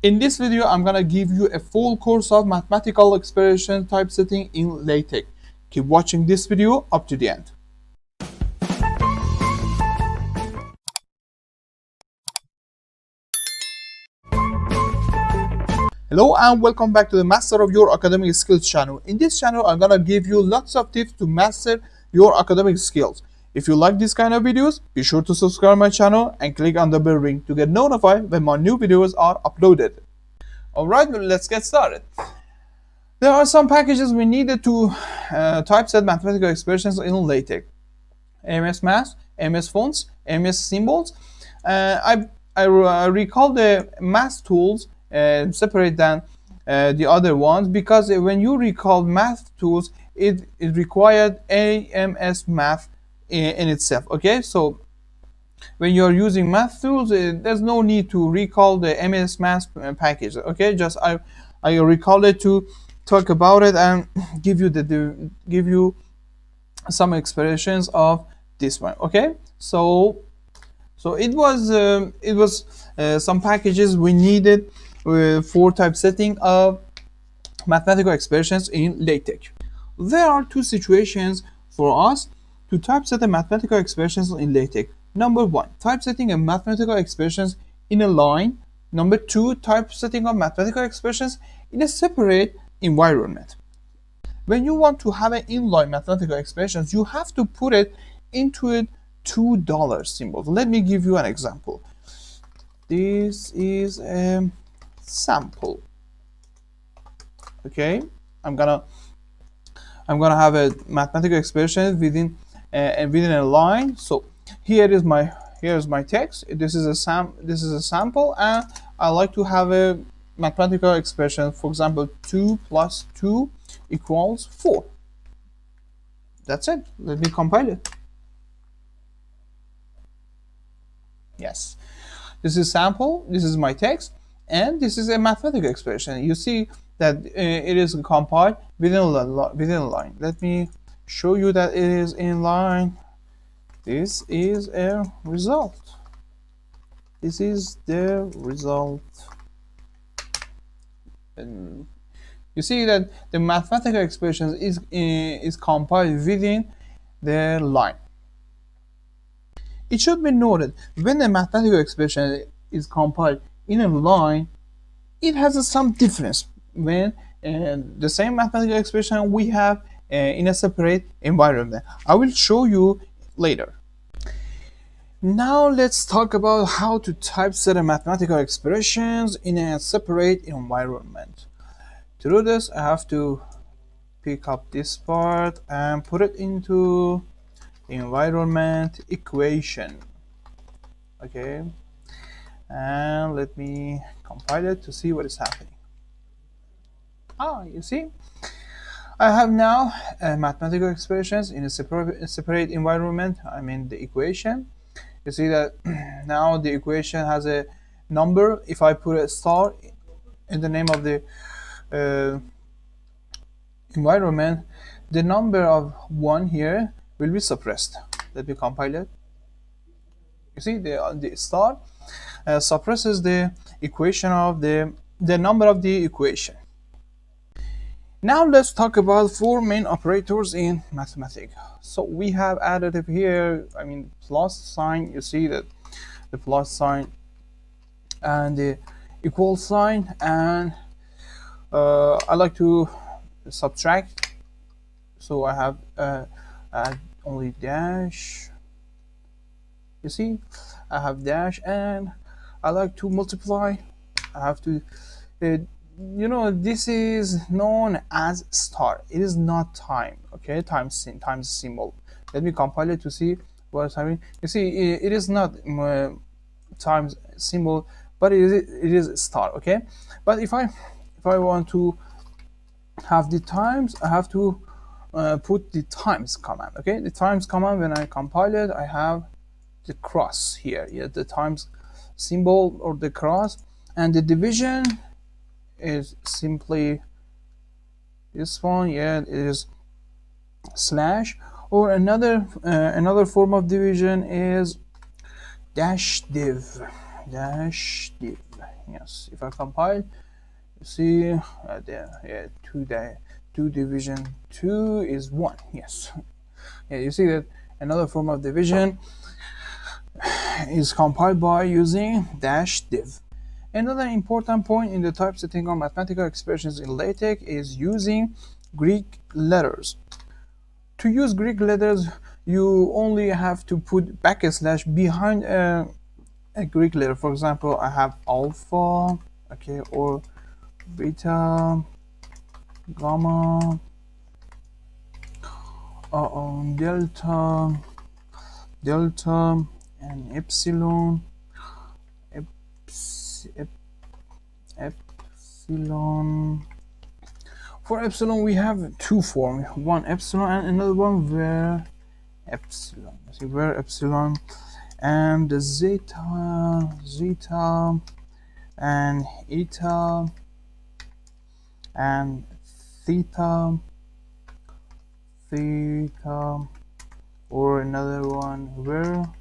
In this video, I'm gonna give you a full course of mathematical expression typesetting in LaTeX. Keep watching this video up to the end. Hello and welcome back to the Master of Your Academic Skills channel. In this channel, I'm gonna give you lots of tips to master your academic skills. If you like this kind of videos, be sure to subscribe my channel and click on the bell ring to get notified when my new videos are uploaded. Alright, let's get started. There are some packages we needed to typeset mathematical expressions in LaTeX. MS Math, MS Fonts, MS Symbols. I recall the math tools separate than the other ones because when you recall math tools, it required AMS Math in itself. Okay, so when you're using math tools, there's no need to recall the MS Math package. Okay, just I recall it to talk about it and give you some expressions of this one. Okay, so it was some packages we needed for typesetting of mathematical expressions in LaTeX. There are two situations for us to typeset the mathematical expressions in LaTeX. Number one, typesetting of mathematical expressions in a line. Number two, typesetting of mathematical expressions in a separate environment. When you want to have an inline mathematical expressions, you have to put it into a $2 symbol. Let me give you an example. This is a sample. Okay, I'm gonna have a mathematical expression within a line. So here's my text. This is a sample, and I like to have a mathematical expression. For example, 2 plus 2 equals 4. That's it. Let me compile it. Yes, this is sample, this is my text, and this is a mathematical expression. You see that it is compiled within a line. Let me show you that it is in line. This is a result. This is the result. And you see that the mathematical expression is compiled within the line. It should be noted, when a mathematical expression is compiled in a line, it has some difference when the same mathematical expression we have in a separate environment. I will show you later. Now let's talk about how to typeset a mathematical expressions in a separate environment. To do this, I have to pick up this part and put it into environment equation. Okay, and let me compile it to see what is happening. You see, I have now mathematical expressions in a separate environment. I mean the equation. You see that now the equation has a number. If I put a star in the name of the environment, the number of 1 here will be suppressed. Let me compile it. You see the star suppresses the equation of the number of the equation. Now let's talk about 4 main operators in mathematics. So we have added up here, I mean plus sign. You see that the plus sign and the equal sign, and I like to subtract, so I have add only dash. You see, I have dash, and I like to multiply. I have to this is known as star. It is not time. Okay, times symbol. Let me compile it to see what's happening. You see, it is not times symbol, but it is star. Okay, but if I want to have the times, I have to put the times command. Okay, the times command, when I compile it, I have the cross here. Yeah, the times symbol or the cross, and the division is simply this one. Yeah, it is slash, or another form of division is dash div. Yes, if I compile, you see two division 2 is 1. Yes. Yeah, you see that another form of division is compiled by using dash div. Another important point in the typesetting of mathematical expressions in LaTeX is using Greek letters. To use Greek letters, you only have to put backslash behind a Greek letter. For example, I have alpha, okay, or beta, gamma, delta, and epsilon, epsilon. For epsilon, we have two forms: one epsilon and another one var epsilon. See, var epsilon, and the zeta, and eta, and theta, or another one var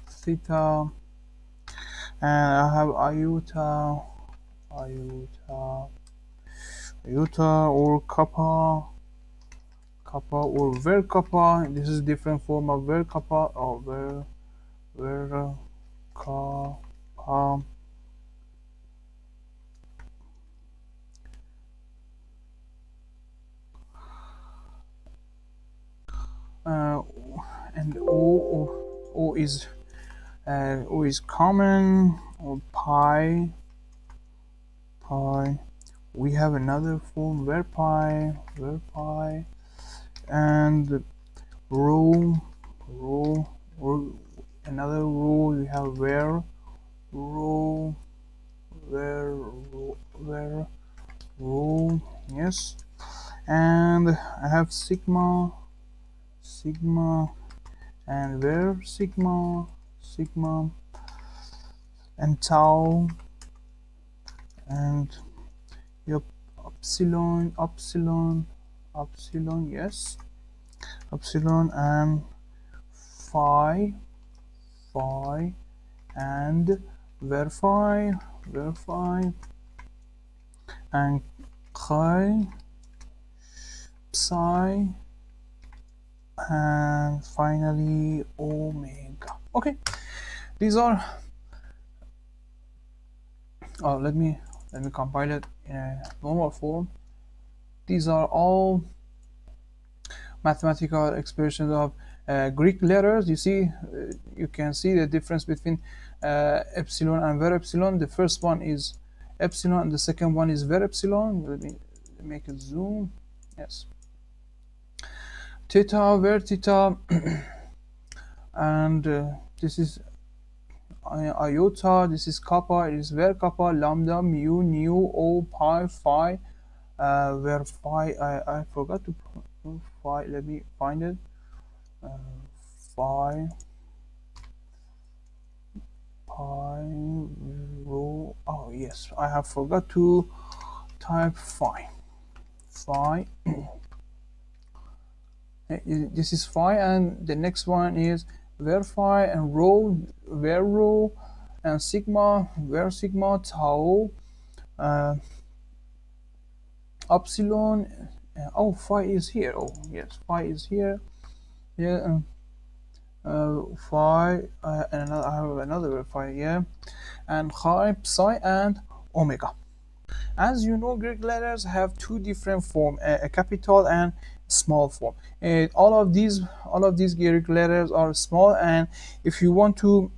theta, and I have iota, or kappa, or ver kappa. This is different form of ver kappa, or ver kappa. And O is common, or pi. We have another form var pi, and rho, or another rho. We have var rho, yes, and I have sigma, and var sigma, and tau, and yep, epsilon, yes, epsilon, and phi, and var phi, and chi, psi, and finally omega. Okay, these are let me compile it in a normal form. These are all mathematical expressions of Greek letters. You see, you can see the difference between epsilon and var epsilon. The first one is epsilon and the second one is var epsilon. Let me make a zoom. Yes, theta, var theta, and this is iota, this is kappa, it is var kappa, lambda, mu, nu, o, pi, phi, where phi, I forgot to put phi, let me find it, phi, pi, rho, oh yes, I have forgot to type phi, this is phi, and the next one is var phi, and rho, var rho, and sigma, var sigma, tau, epsilon. Oh, phi is here. Oh yes, phi is here. Yeah, phi, and I have another phi. Yeah, and chi, psi, and omega. As you know, Greek letters have two different forms: a capital and small form. All of these Greek letters are small, and if you want to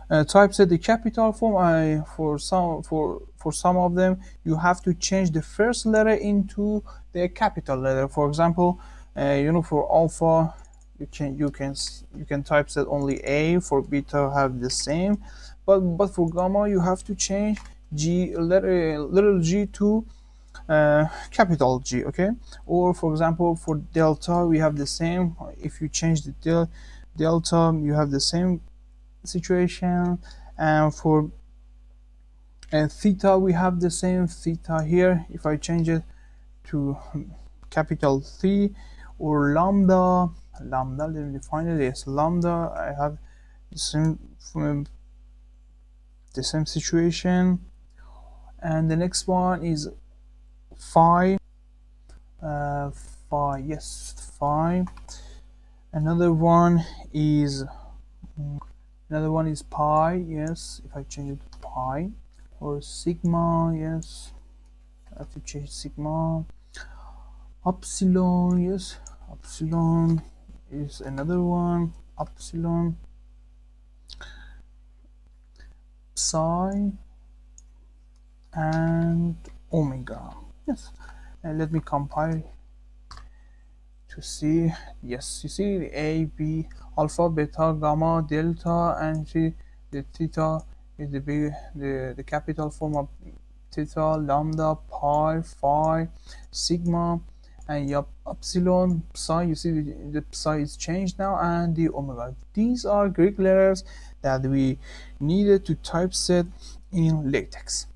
typeset the capital form, for some of them you have to change the first letter into the capital letter. For example, for alpha, you can typeset only A. For beta, have the same, but for gamma you have to change little g to capital G. Okay, or for example, for delta we have the same. If you change the delta, you have the same situation, and for theta we have the same theta here. If I change it to capital T, or lambda, let me define it. Yes, lambda, I have the same the same situation. And the next one is phi. Phi, yes, phi. Another one is pi. Yes, if I change it to pi. Or sigma. Yes, I have to change sigma. Epsilon. Yes, epsilon is another one. Epsilon. Psi and omega. Yes, and let me compile to see. Yes, you see the A, B, alpha, beta, gamma, delta, and the theta is the big, the capital form of theta, lambda, pi, phi, sigma, and yup, epsilon, psi. You see the psi is changed now, and the omega. These are Greek letters that we needed to typeset in Latex.